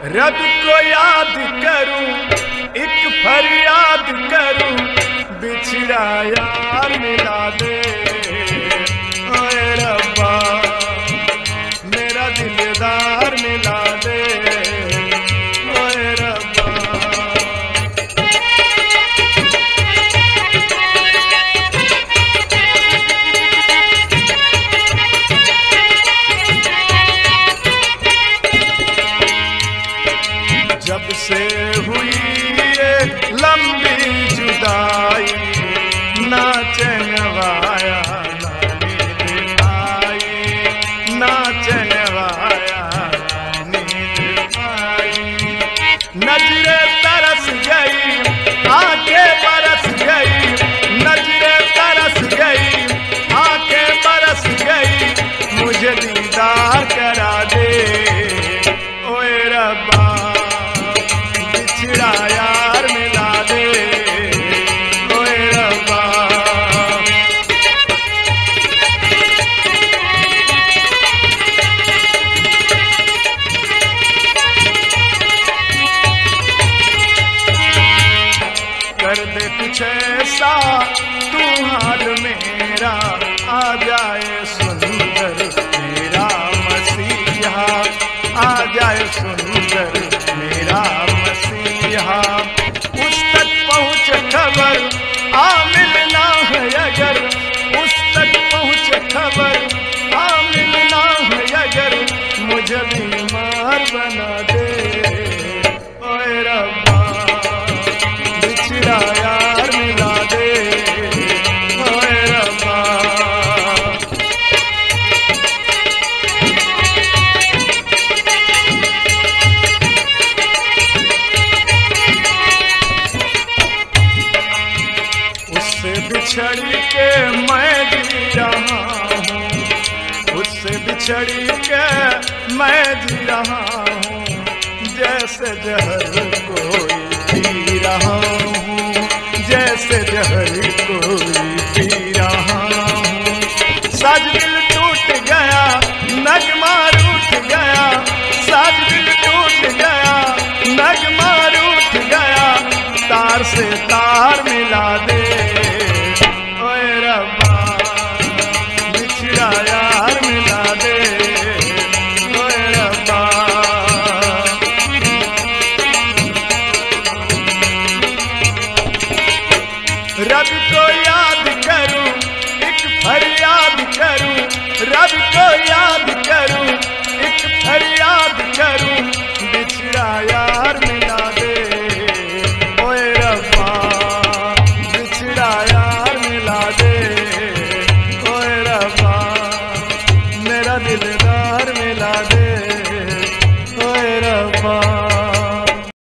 रब को याद करूं, एक फरियाद करूं, बिछड़ा यार मिला दे। ओए रब्बा मेरा दिलदार मिला दे। ओए रब्बा जब से हुई ये लंबी जुदाई, ना चैनवाया ना नींद आई, ना चैनवाया ना नींद आई। नजरे तरस गई, आंखें बरस गई, नजरे तरस गई, आंखें बरस गई, मुझे दीदार करा दे। ओए रब्बा बिछड़ा यार मिला दे। ओए रब्बा कर दे कुछ ऐसा तू हाल मेरा, आ जाए सुंदर मेरा मसीहा, आ जाए सुंदर मेरा मसीहा। उस तक पहुँच खबर आ मिलना है अगर, उस तक पहुँच खबर आ मिलना है अगर, मुझे बीमार बना दे। ओए रब्बा बिछड़ा यार मिला दे। ओए रब्बा उससे बिछड़ के मैं जी रहा हूँ, उससे बिछड़ के मैं जी रहा हूँ, जैसे जहर कोई पी रहा हूँ, जैसे जहर कोई पी रहा हूँ। साज दिल टूट गया, नगमा रूठ गया, साज दिल टूट गया, नगमा रूठ गया, तार से तार मिला दे। ओए रब्बा बिछड़ा यार मिला दे। ओए रब्बा रब को याद करूं, एक फरियाद करूं, रब को याद करूं, एक फरियाद करूं, बिछड़ा यार मिला दे। ओए रब्बा बिछड़ा यार मिला दे। ओए रब्बा मेरा दिलदार मिला दे।